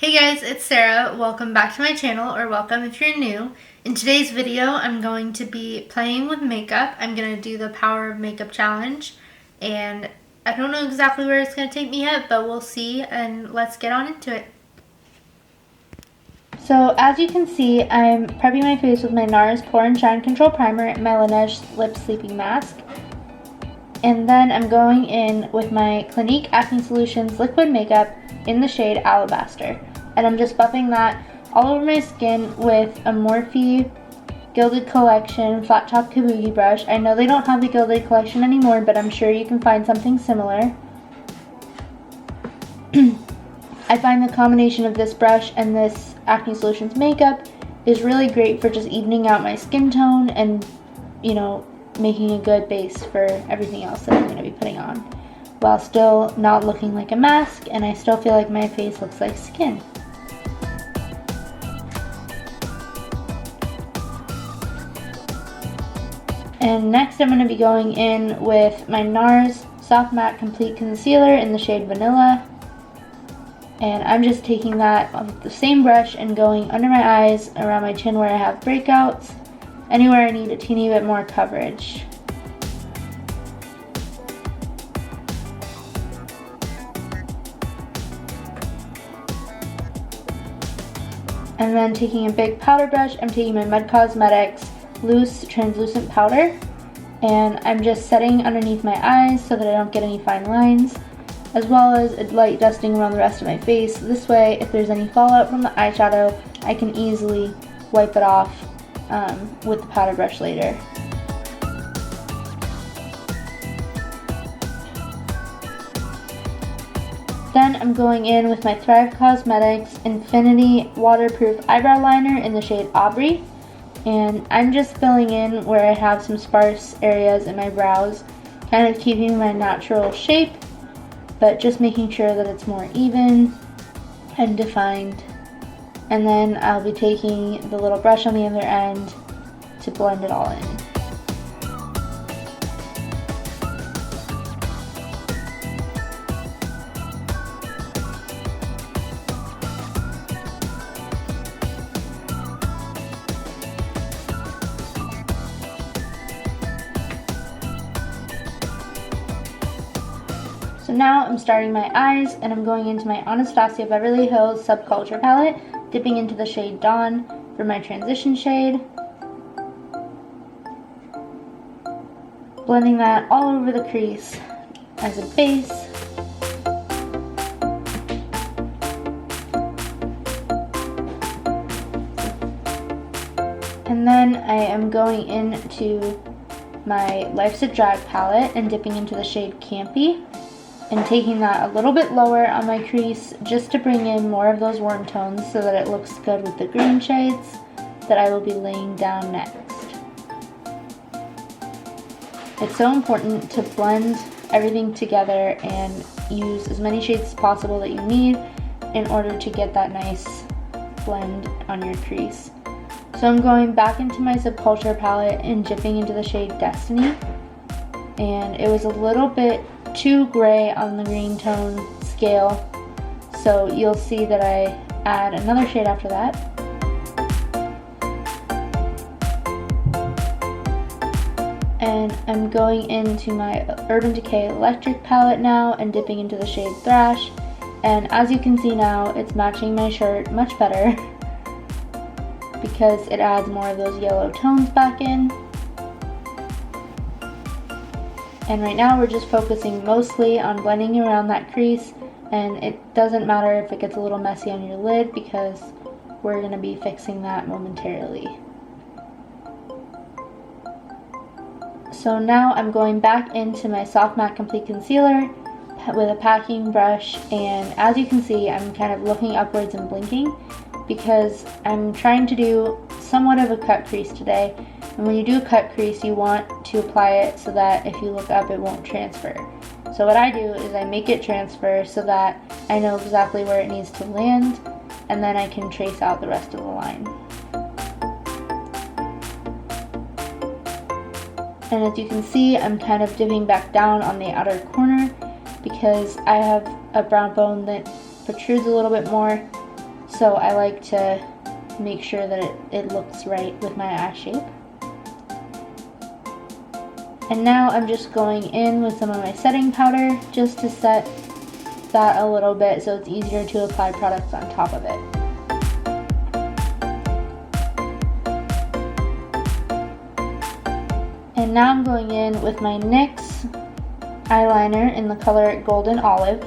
Hey guys, it's Sarah. Welcome back to my channel, or welcome if you're new. In today's video, I'm going to be playing with makeup. I'm going to do the Power of Makeup challenge, and I don't know exactly where it's going to take me yet, but we'll see, and let's get on into it. So as you can see, I'm prepping my face with my NARS Pore and Shine Control Primer and my Laneige Lip Sleeping Mask. And then I'm going in with my Clinique Acne Solutions Liquid Makeup in the shade Alabaster. And I'm just buffing that all over my skin with a Morphe Gilded Collection Flat Top Kabuki brush. I know they don't have the Gilded Collection anymore, but I'm sure you can find something similar. I find the combination of this brush and this Acne Solutions makeup is really great for just evening out my skin tone and, you know, making a good base for everything else that I'm going to be putting on, while still not looking like a mask, and I still feel like my face looks like skin. And next I'm going to be going in with my NARS Soft Matte Complete Concealer in the shade Vanilla. And I'm just taking that with the same brush and going under my eyes, around my chin where I have breakouts, anywhere I need a teeny bit more coverage. And then taking a big powder brush, I'm taking my Causemetics loose translucent powder, and I'm just setting underneath my eyes so that I don't get any fine lines, as well as a light dusting around the rest of my face. This way, if there's any fallout from the eyeshadow, I can easily wipe it off with the powder brush later. Then I'm going in with my Thrive Causemetics Infinity Waterproof Eyebrow Liner in the shade Audrey. And I'm just filling in where I have some sparse areas in my brows, kind of keeping my natural shape, but just making sure that it's more even and defined. And then I'll be taking the little brush on the other end to blend it all in. So now I'm starting my eyes, and I'm going into my Anastasia Beverly Hills Subculture Palette, dipping into the shade Dawn for my transition shade. Blending that all over the crease as a base. And then I am going into my Life's a Drag palette and dipping into the shade Campy, and taking that a little bit lower on my crease just to bring in more of those warm tones so that it looks good with the green shades that I will be laying down next. It's so important to blend everything together and use as many shades as possible that you need in order to get that nice blend on your crease. So I'm going back into my Subculture palette and dipping into the shade Destiny, and it was a little bit too gray on the green tone scale, so you'll see that I add another shade after that. And I'm going into my Urban Decay Electric palette now and dipping into the shade Thrash, and as you can see now, it's matching my shirt much better because it adds more of those yellow tones back in. And right now we're just focusing mostly on blending around that crease, and it doesn't matter if it gets a little messy on your lid because we're going to be fixing that momentarily. So now I'm going back into my Soft Matte Complete Concealer with a packing brush, and as you can see, I'm kind of looking upwards and blinking because I'm trying to do somewhat of a cut crease today. And when you do a cut crease, you want to apply it so that if you look up, it won't transfer. So what I do is I make it transfer so that I know exactly where it needs to land, and then I can trace out the rest of the line. And as you can see, I'm kind of dipping back down on the outer corner because I have a brown bone that protrudes a little bit more, so I like to make sure that it looks right with my eye shape. And now I'm just going in with some of my setting powder just to set that a little bit so it's easier to apply products on top of it. And now I'm going in with my NYX eyeliner in the color Golden Olive,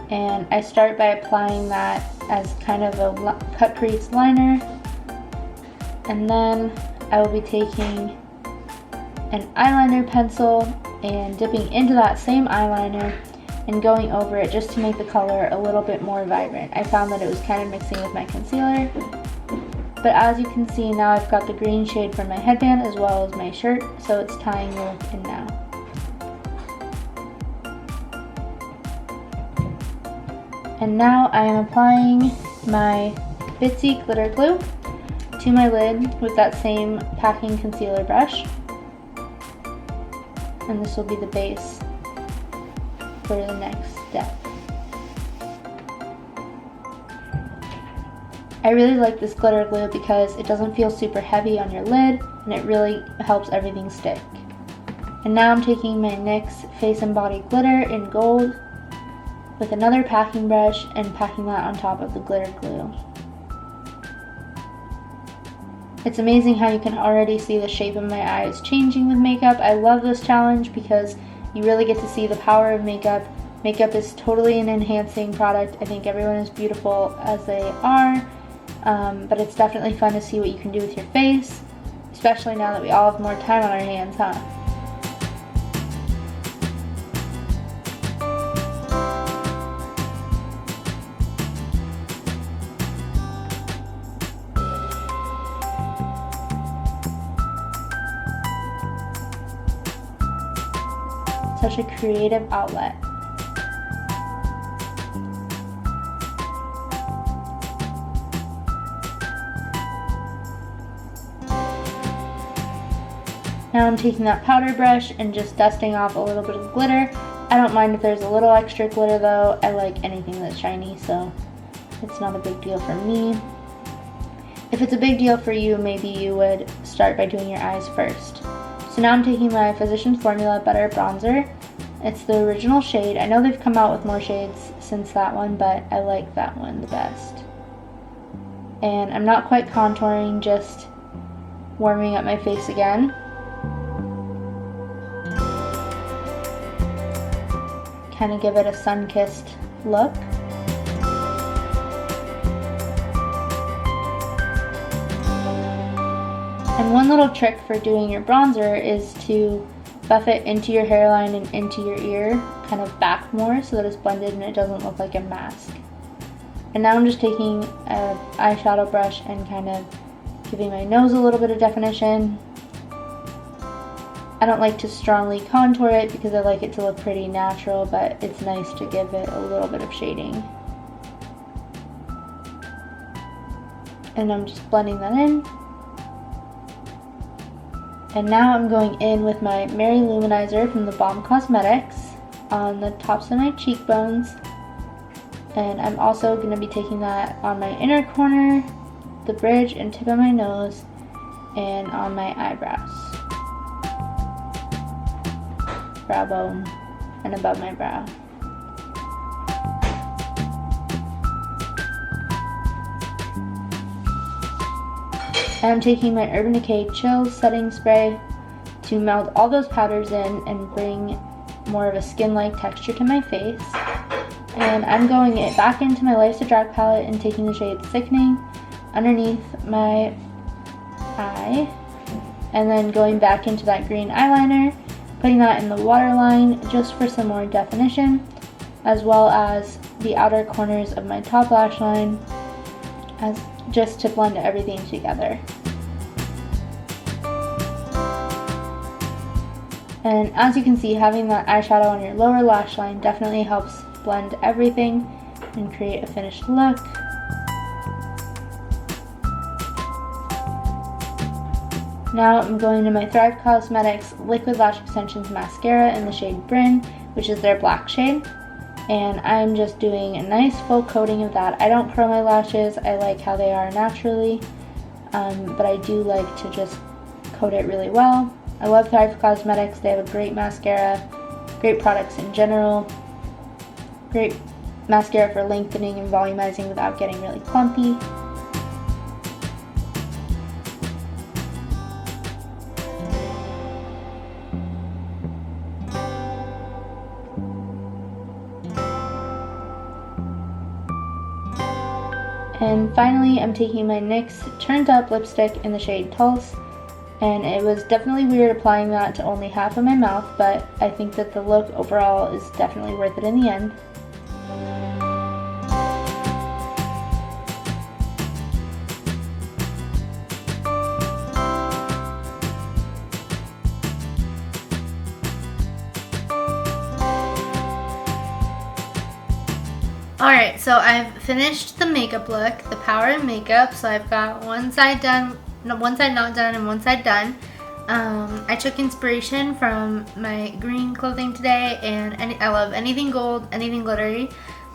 and I start by applying that as kind of a cut crease liner, and then I will be taking an eyeliner pencil and dipping into that same eyeliner and going over it just to make the color a little bit more vibrant. I found that it was kind of mixing with my concealer. But as you can see, now I've got the green shade from my headband as well as my shirt, so it's tying the look in now. And now I am applying my Bitzy glitter glue to my lid with that same packing concealer brush. And this will be the base for the next step. I really like this glitter glue because it doesn't feel super heavy on your lid and it really helps everything stick. And now I'm taking my NYX Face and Body Glitter in gold with another packing brush and packing that on top of the glitter glue. It's amazing how you can already see the shape of my eyes changing with makeup. I love this challenge because you really get to see the power of makeup. Makeup is totally an enhancing product. I think everyone is beautiful as they are. But it's definitely fun to see what you can do with your face, especially now that we all have more time on our hands, huh? Such a creative outlet. Now I'm taking that powder brush and just dusting off a little bit of glitter. I don't mind if there's a little extra glitter though. I like anything that's shiny, so it's not a big deal for me. If it's a big deal for you, maybe you would start by doing your eyes first. So now I'm taking my Physicians Formula Butter Bronzer. It's the original shade. I know they've come out with more shades since that one, but I like that one the best. And I'm not quite contouring, just warming up my face again. Kind of give it a sun-kissed look. And one little trick for doing your bronzer is to buff it into your hairline and into your ear, kind of back more so that it's blended and it doesn't look like a mask. And now I'm just taking an eyeshadow brush and kind of giving my nose a little bit of definition. I don't like to strongly contour it because I like it to look pretty natural, but it's nice to give it a little bit of shading. And I'm just blending that in. And now I'm going in with my Mary-Lou manizer from the Balm Causemetics on the tops of my cheekbones. And I'm also going to be taking that on my inner corner, the bridge and tip of my nose, and on my eyebrows. Brow bone and above my brow. I'm taking my Urban Decay Chill Setting Spray to melt all those powders in and bring more of a skin-like texture to my face. And I'm going it back into my Life's a Drag palette and taking the shade Sickening underneath my eye. And then going back into that green eyeliner, putting that in the waterline just for some more definition, as well as the outer corners of my top lash line, as just to blend everything together. And as you can see, having that eyeshadow on your lower lash line definitely helps blend everything and create a finished look. Now I'm going to my Thrive Causemetics Liquid Lash Extensions Mascara in the shade Brynn, which is their black shade. and I'm just doing a nice full coating of that. I don't curl my lashes, I like how they are naturally, but I do like to just coat it really well. I love Thrive Causemetics. They have a great mascara, great products in general, great mascara for lengthening and volumizing without getting really clumpy. And finally, I'm taking my NYX Turned Up lipstick in the shade TULS, and it was definitely weird applying that to only half of my mouth, but I think that the look overall is definitely worth it in the end. Alright, so I've finished the makeup look, the power of makeup. So I've got one side done, no, one side not done, and one side done. I took inspiration from my green clothing today, and I love anything gold, anything glittery.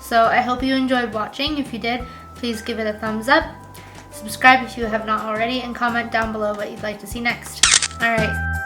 So I hope you enjoyed watching. If you did, please give it a thumbs up. Subscribe if you have not already, and comment down below what you'd like to see next. Alright.